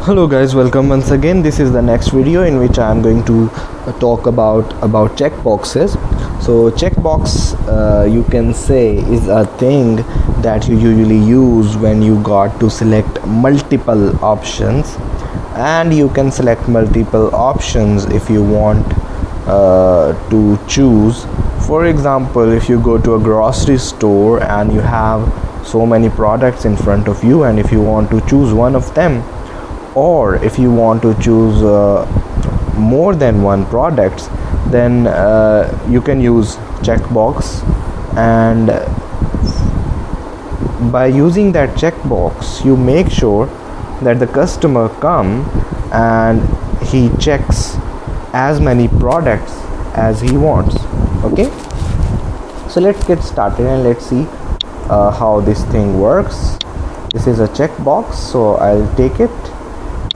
Hello guys, welcome once again. This is the next video in which I am going to talk about checkboxes. So checkbox, you can say, is a thing that you usually use when you got to select multiple options, and you can select multiple options if you want to choose. For example, if you go to a grocery store and you have so many products in front of you, and if you want to choose one of them, or if you want to choose more than one products, then you can use checkbox. And by using that checkbox, you make sure that the customer come and he checks as many products as he wants. Okay, so let's get started and let's see how this thing works. This is a checkbox, so I'll take it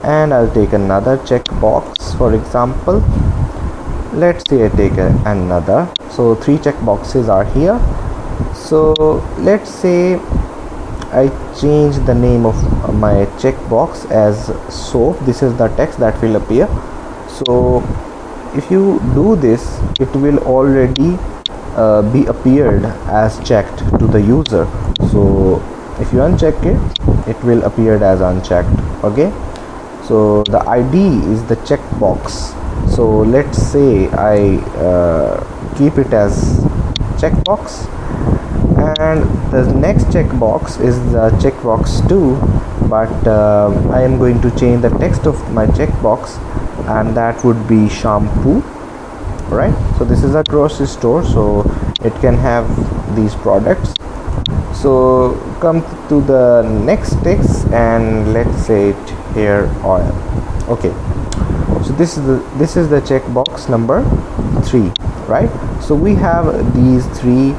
and I'll take another checkbox. For example, let's say I take another. So 3 checkboxes are here. So let's say I change the name of my checkbox as soap. This is the text that will appear. So if you do this, it will already be appeared as checked to the user. So if you uncheck it, it will appear as unchecked. Okay, so the ID is the checkbox. So let's say I keep it as checkbox, and the next checkbox is the checkbox 2, but I am going to change the text of my checkbox, and that would be shampoo. Right, so this is a grocery store, so it can have these products. So come to the next text and let's say it hair oil. Okay, so this is the checkbox number 3, right? So we have these 3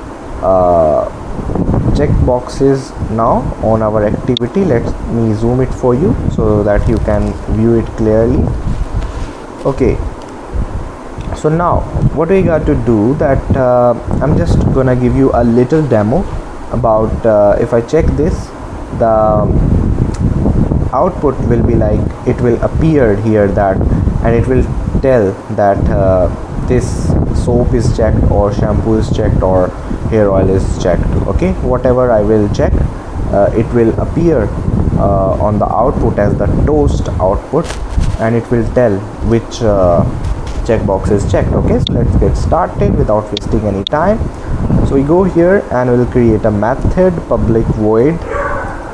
checkboxes now on our activity. Let me zoom it for you so that you can view it clearly. Okay, so now what we got to do, that I'm just gonna give you a little demo about if I check this, the output will be like, it will appear here that, and it will tell that this soap is checked, or shampoo is checked, or hair oil is checked. Okay, whatever I will check, it will appear on the output as the toast output, and it will tell which checkbox is checked. Okay, so let's get started without wasting any time. So we go here and we'll create a method, public void,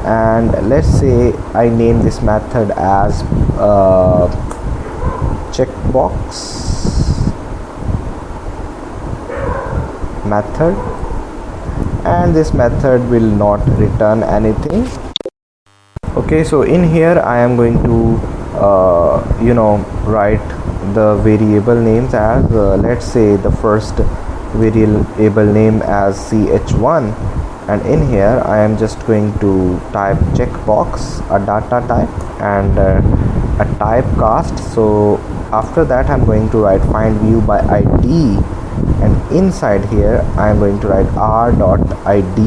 and let's say I name this method as checkbox method, and this method will not return anything. Okay, so in here I am going to write the variable names as let's say the first variable name as ch1, and in here I am just going to type checkbox, a data type, and a typecast. So after that I'm going to write find view by id, and inside here I am going to write r.id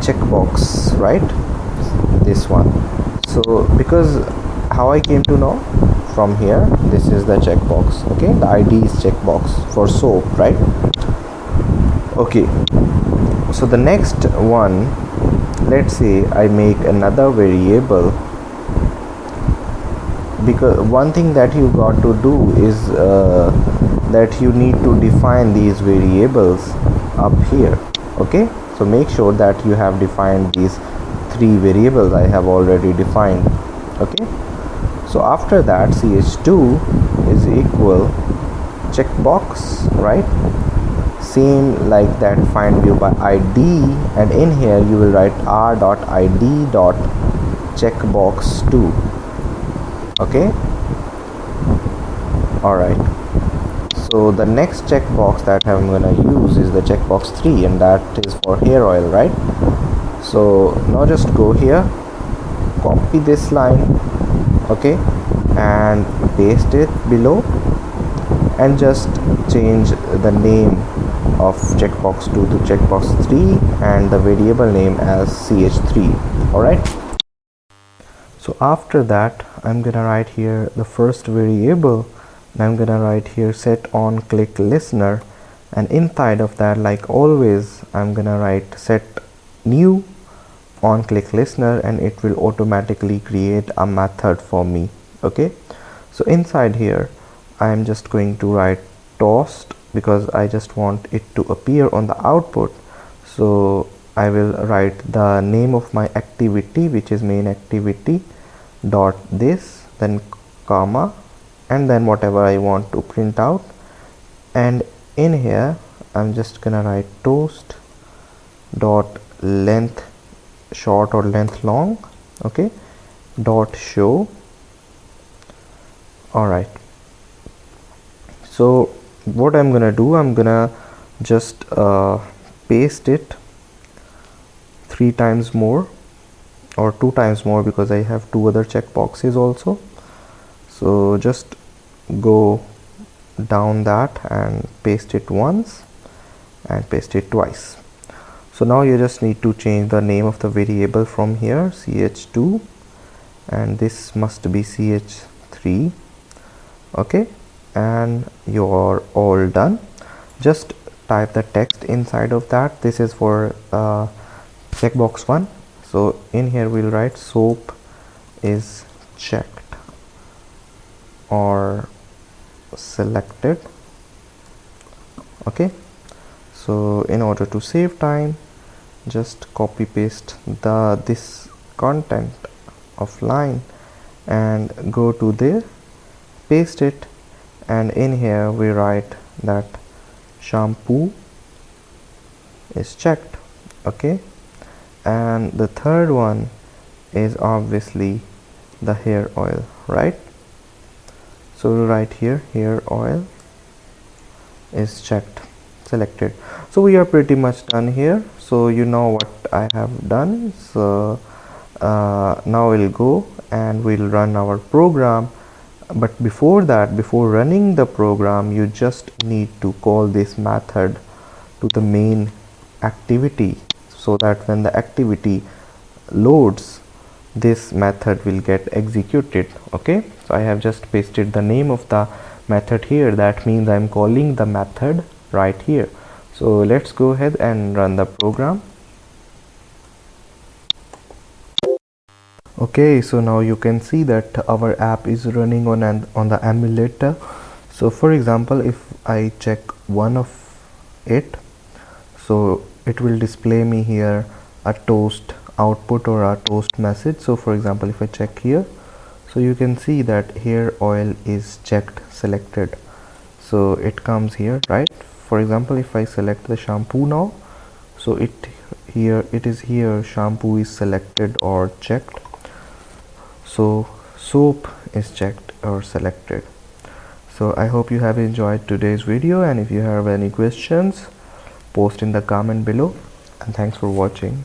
checkbox, right, this one. So because how I came to know, from here, this is the checkbox. Okay, the ID is checkbox for soap, right? Okay, so the next one, let's say I make another variable, because one thing that you got to do is that you need to define these variables up here. Okay, so make sure that you have defined these 3 variables I have already defined. Okay, so after that ch2 is equal checkbox, right, same like that find view by id, and in here you will write r.id checkbox 2. Okay, all right, so the next checkbox that I'm gonna use is the checkbox 3, and that is for hair oil, right? So now just go here, copy this line, okay, and paste it below, and just change the name of checkbox 2 to checkbox 3, and the variable name as ch3. All right. So after that, I'm gonna write here the first variable, and I'm gonna write here set on click listener, and inside of that, like always, I'm gonna write set new on click listener, and it will automatically create a method for me. Okay, so inside here I'm just going to write toast because I just want it to appear on the output. So I will write the name of my activity, which is main activity dot this, then comma, and then whatever I want to print out. And in here I'm just gonna write toast dot length short or length long, okay, dot show. Alright, so what I'm gonna do, I'm gonna just paste it 3 times more or 2 times more because I have 2 other checkboxes also. So just go down that and paste it once and paste it twice. So now you just need to change the name of the variable from here, ch2, and this must be ch3. Okay, and you're all done. Just type the text inside of that. This is for checkbox 1. So in here we'll write soap is checked or selected. Okay, so in order to save time, just copy paste this content of line and go to there, paste it, and in here we write that shampoo is checked. Okay, and the third one is obviously the hair oil, right? So we'll write here hair oil is checked, selected. So we are pretty much done here. So you know what I have done. So now we'll go and we'll run our program. But before that, before running the program, you just need to call this method to the main activity, so that when the activity loads, this method will get executed. Okay, so I have just pasted the name of the method here. That means I'm calling the method right here. So let's go ahead and run the program. Okay, so now you can see that our app is running on the emulator. So for example, if I check one of it, so it will display me here a toast output or a toast message. So for example, if I check here, so you can see that hair oil is checked, selected. So it comes here, right? For example, if I select the shampoo now, so it is here shampoo is selected or checked. So soap is checked or selected. So I hope you have enjoyed today's video, and if you have any questions, post in the comment below, and thanks for watching.